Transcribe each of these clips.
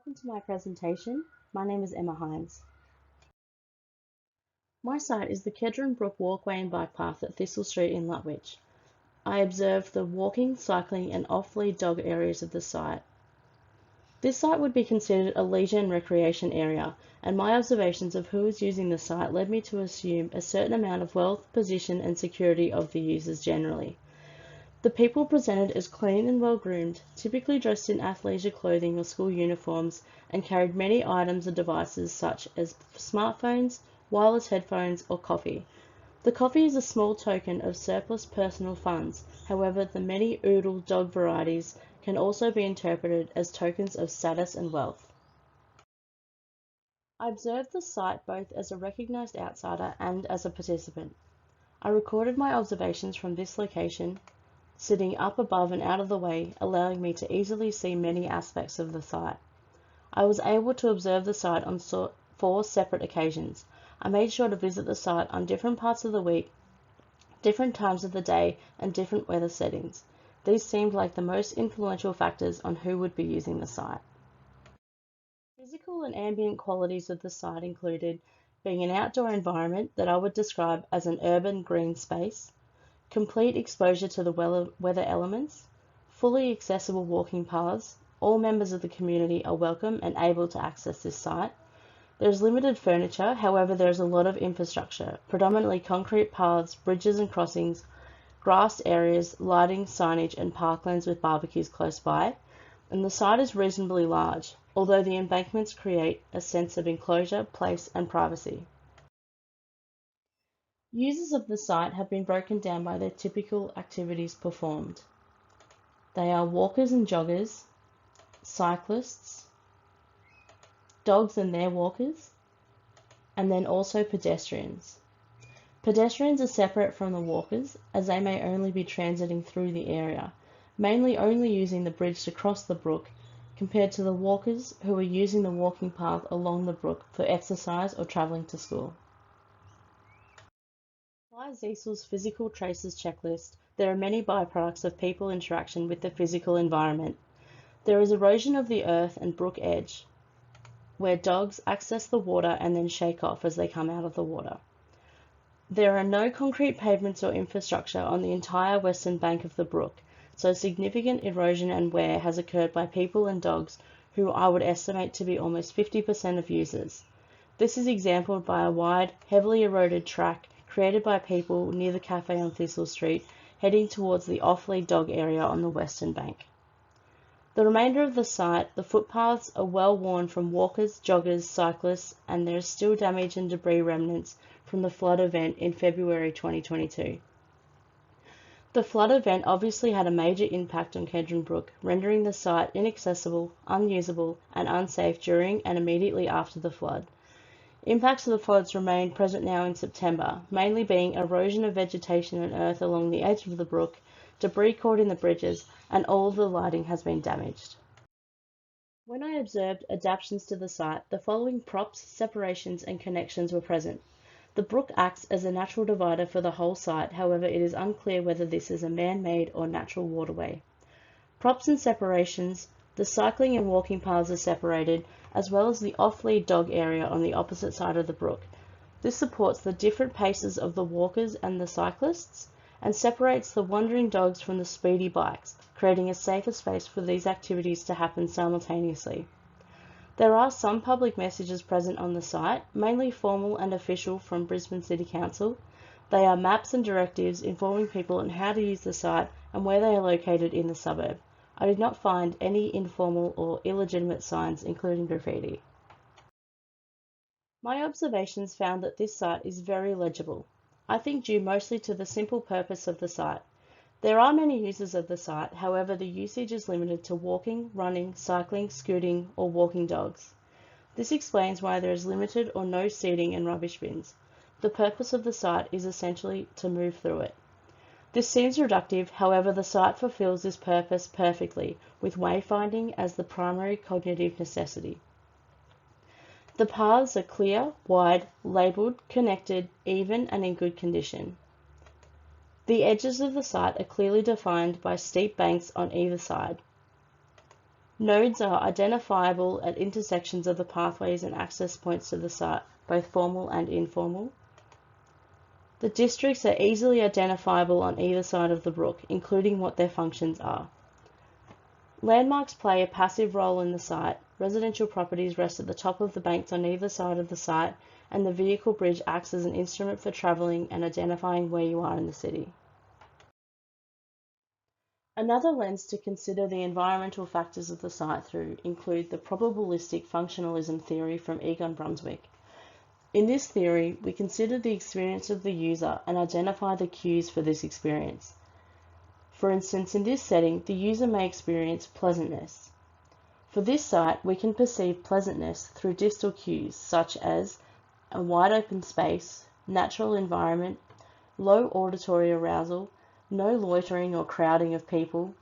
Welcome to my presentation. My name is EmmaHynes. My site is the Kedron Brook Walkway and Bike Path at Thistle Street in Lutwyche. I observed the walking, cycling and off-lead dog areas of the site. This site would be considered a leisure and recreation area, and my observations of who is using the site led me to assume a certain amount of wealth, position and security of the users generally. The people presented as clean and well-groomed, typically dressed in athleisure clothing or school uniforms, and carried many items or devices such as smartphones, wireless headphones, or coffee. The coffee is a small token of surplus personal funds, however the many oodle dog varieties can also be interpreted as tokens of status and wealth. I observed the site both as a recognised outsider and as a participant. I recorded my observations from this location, sitting up above and out of the way, allowing me to easily see many aspects of the site. I was able to observe the site on 4 separate occasions. I made sure to visit the site on different parts of the week, different times of the day, and different weather settings. These seemed like the most influential factors on who would be using the site. Physical and ambient qualities of the site included being an outdoor environment that I would describe as an urban green space, complete exposure to the weather elements, fully accessible walking paths. All members of the community are welcome and able to access this site. There is limited furniture, however there is a lot of infrastructure, predominantly concrete paths, bridges and crossings, grassed areas, lighting, signage and parklands with barbecues close by, and the site is reasonably large, although the embankments create a sense of enclosure, place and privacy. Users of the site have been broken down by their typical activities performed. They are walkers and joggers, cyclists, dogs and their walkers, and then also pedestrians. Pedestrians are separate from the walkers as they may only be transiting through the area, mainly only using the bridge to cross the brook, compared to the walkers who are using the walking path along the brook for exercise or travelling to school. Apply Ziesel's physical traces checklist. There are many byproducts of people interaction with the physical environment. There is erosion of the earth and brook edge, where dogs access the water and then shake off as they come out of the water. There are no concrete pavements or infrastructure on the entire western bank of the brook, so significant erosion and wear has occurred by people and dogs, who I would estimate to be almost 50% of users. This is exemplified by a wide, heavily eroded track created by people near the cafe on Thistle Street, heading towards the off-lead dog area on the western bank. The remainder of the site, the footpaths are well worn from walkers, joggers, cyclists, and there is still damage and debris remnants from the flood event in February 2022. The flood event obviously had a major impact on Kedron Brook, rendering the site inaccessible, unusable, and unsafe during and immediately after the flood. Impacts of the floods remain present now in September, mainly being erosion of vegetation and earth along the edge of the brook, debris caught in the bridges, and all of the lighting has been damaged. When I observed adaptations to the site, the following props, separations, and connections were present. The brook acts as a natural divider for the whole site, however it is unclear whether this is a man-made or natural waterway. Props and separations, the cycling and walking paths are separated, as well as the off-lead dog area on the opposite side of the brook. This supports the different paces of the walkers and the cyclists, and separates the wandering dogs from the speedy bikes, creating a safer space for these activities to happen simultaneously. There are some public messages present on the site, mainly formal and official from Brisbane City Council. They are maps and directives informing people on how to use the site and where they are located in the suburb. I did not find any informal or illegitimate signs, including graffiti. My observations found that this site is very legible, I think due mostly to the simple purpose of the site. There are many users of the site, however the usage is limited to walking, running, cycling, scooting, or walking dogs. This explains why there is limited or no seating and rubbish bins. The purpose of the site is essentially to move through it. This seems reductive, however the site fulfills this purpose perfectly, with wayfinding as the primary cognitive necessity. The paths are clear, wide, labelled, connected, even and in good condition. The edges of the site are clearly defined by steep banks on either side. Nodes are identifiable at intersections of the pathways and access points to the site, both formal and informal. The districts are easily identifiable on either side of the brook, including what their functions are. Landmarks play a passive role in the site. Residential properties rest at the top of the banks on either side of the site, and the vehicle bridge acts as an instrument for travelling and identifying where you are in the city. Another lens to consider the environmental factors of the site through include the probabilistic functionalism theory from Egon Brunswick. In this theory, we consider the experience of the user and identify the cues for this experience. For instance, in this setting, the user may experience pleasantness. For this site, we can perceive pleasantness through distal cues such as a wide open space, natural environment, low auditory arousal, no loitering or crowding of people,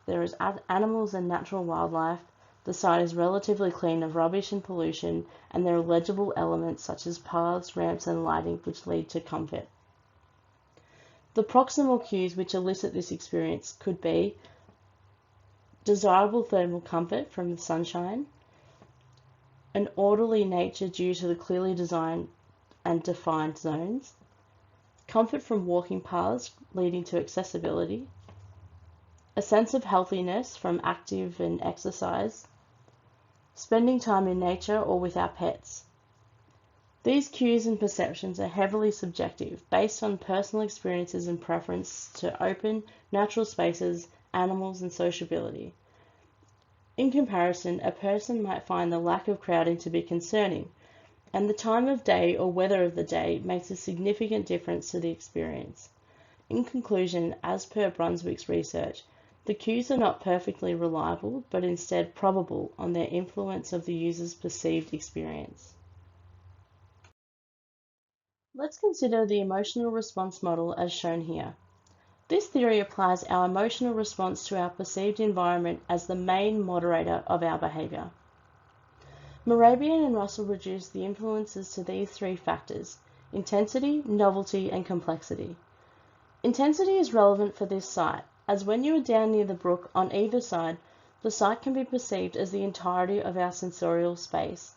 there is animals and natural wildlife, the site is relatively clean of rubbish and pollution, and there are legible elements such as paths, ramps and lighting which lead to comfort. The proximal cues which elicit this experience could be desirable thermal comfort from the sunshine, an orderly nature due to the clearly designed and defined zones, comfort from walking paths leading to accessibility, a sense of healthiness from active and exercise, spending time in nature or with our pets. These cues and perceptions are heavily subjective, based on personal experiences and preference to open, natural spaces, animals and sociability. In comparison, a person might find the lack of crowding to be concerning, and the time of day or weather of the day makes a significant difference to the experience. In conclusion, as per Brunswick's research, the cues are not perfectly reliable, but instead probable on their influence of the user's perceived experience. Let's consider the emotional response model as shown here. This theory applies our emotional response to our perceived environment as the main moderator of our behaviour. Morabian and Russell reduced the influences to these three factors: intensity, novelty, and complexity. Intensity is relevant for this site, as when you are down near the brook on either side, the site can be perceived as the entirety of our sensorial space,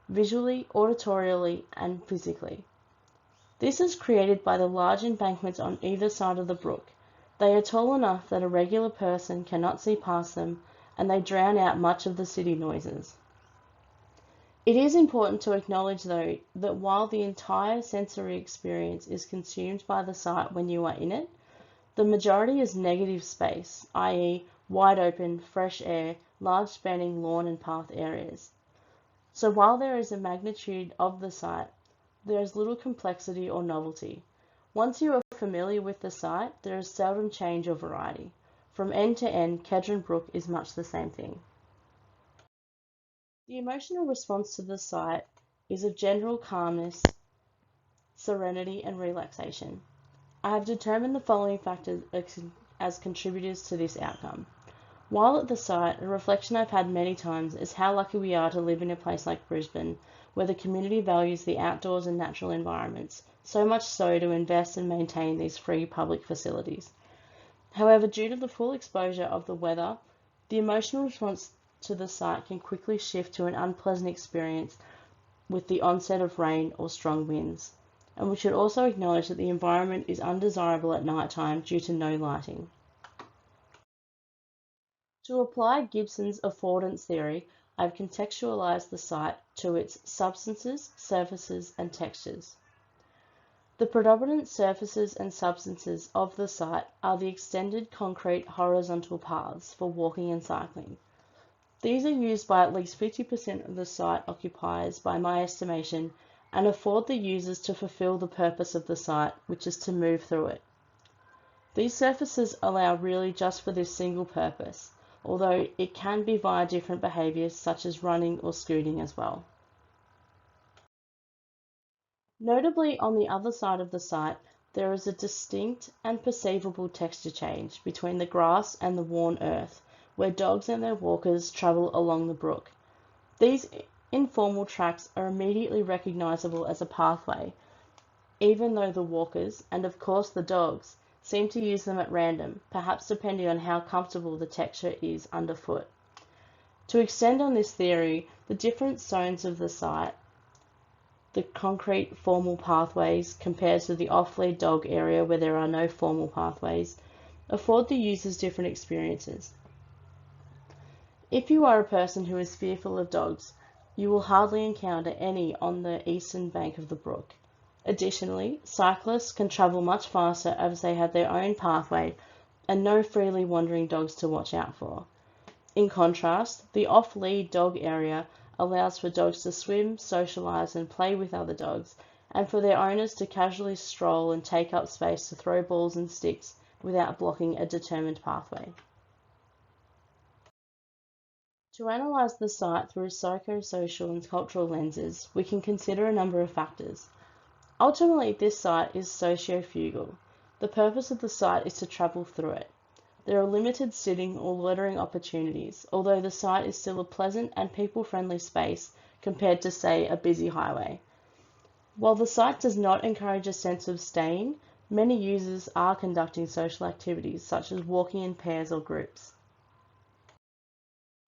visually, auditorially, and physically. This is created by the large embankments on either side of the brook. They are tall enough that a regular person cannot see past them, and they drown out much of the city noises. It is important to acknowledge, though, that while the entire sensory experience is consumed by the site when you are in it, the majority is negative space, i.e. wide open, fresh air, large spanning lawn and path areas. So while there is a magnitude of the site, there is little complexity or novelty. Once you are familiar with the site, there is seldom change or variety. From end to end, Kedron Brook is much the same thing. The emotional response to the site is of general calmness, serenity, and relaxation. I have determined the following factors as contributors to this outcome. While at the site, a reflection I've had many times is how lucky we are to live in a place like Brisbane, where the community values the outdoors and natural environments, so much so to invest and maintain these free public facilities. However, due to the full exposure of the weather, the emotional response to the site can quickly shift to an unpleasant experience with the onset of rain or strong winds. And we should also acknowledge that the environment is undesirable at night time due to no lighting. To apply Gibson's affordance theory, I've contextualized the site to its substances, surfaces, and textures. The predominant surfaces and substances of the site are the extended concrete horizontal paths for walking and cycling. These are used by at least 50% of the site occupiers by my estimation, and afford the users to fulfill the purpose of the site, which is to move through it. These surfaces allow really just for this single purpose, although it can be via different behaviours such as running or scooting as well. Notably, on the other side of the site, there is a distinct and perceivable texture change between the grass and the worn earth, where dogs and their walkers travel along the brook. These informal tracks are immediately recognisable as a pathway, even though the walkers, and of course the dogs, seem to use them at random, perhaps depending on how comfortable the texture is underfoot. To extend on this theory, the different zones of the site, the concrete formal pathways compared to the off-lead dog area where there are no formal pathways, afford the users different experiences. If you are a person who is fearful of dogs, you will hardly encounter any on the eastern bank of the brook. Additionally, cyclists can travel much faster as they have their own pathway and no freely wandering dogs to watch out for. In contrast, the off-lead dog area allows for dogs to swim, socialise and play with other dogs, and for their owners to casually stroll and take up space to throw balls and sticks without blocking a determined pathway. To analyse the site through psychosocial and cultural lenses, we can consider a number of factors. Ultimately, this site is sociofugal. The purpose of the site is to travel through it. There are limited sitting or loitering opportunities, although the site is still a pleasant and people-friendly space compared to, say, a busy highway. While the site does not encourage a sense of staying, many users are conducting social activities such as walking in pairs or groups.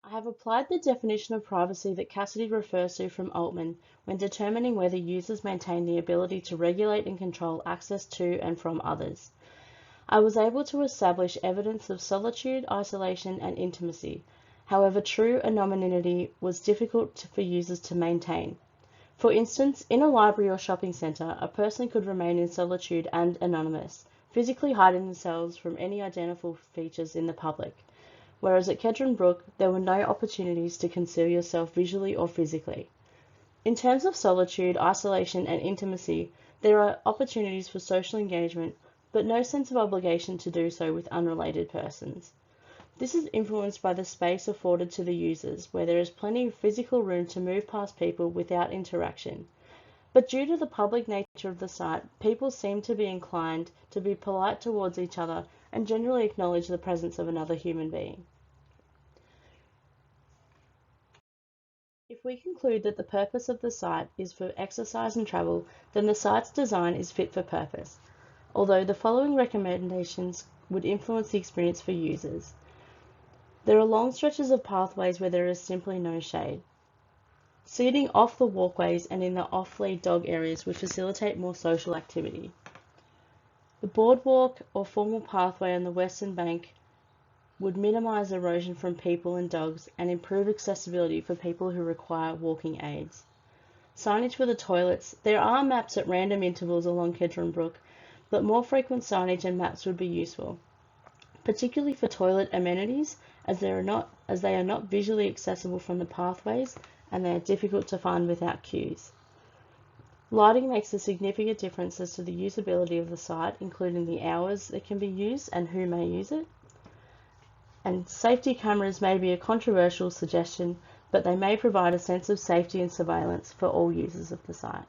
I have applied the definition of privacy that Cassidy refers to from Altman when determining whether users maintain the ability to regulate and control access to and from others. I was able to establish evidence of solitude, isolation, and intimacy. However, true anonymity was difficult for users to maintain. For instance, in a library or shopping centre, a person could remain in solitude and anonymous, physically hiding themselves from any identifiable features in the public. Whereas at Kedron Brook, there were no opportunities to conceal yourself visually or physically. In terms of solitude, isolation, and intimacy, there are opportunities for social engagement, but no sense of obligation to do so with unrelated persons. This is influenced by the space afforded to the users, where there is plenty of physical room to move past people without interaction. But due to the public nature of the site, people seem to be inclined to be polite towards each other and generally acknowledge the presence of another human being. If we conclude that the purpose of the site is for exercise and travel, then the site's design is fit for purpose, although the following recommendations would influence the experience for users. There are long stretches of pathways where there is simply no shade. Seating off the walkways and in the off-lead dog areas would facilitate more social activity. The boardwalk or formal pathway on the western bank would minimise erosion from people and dogs and improve accessibility for people who require walking aids. Signage for the toilets. There are maps at random intervals along Kedron Brook, but more frequent signage and maps would be useful, particularly for toilet amenities as they are not visually accessible from the pathways and they are difficult to find without cues. Lighting makes a significant difference as to the usability of the site, including the hours that can be used and who may use it. And safety cameras may be a controversial suggestion, but they may provide a sense of safety and surveillance for all users of the site.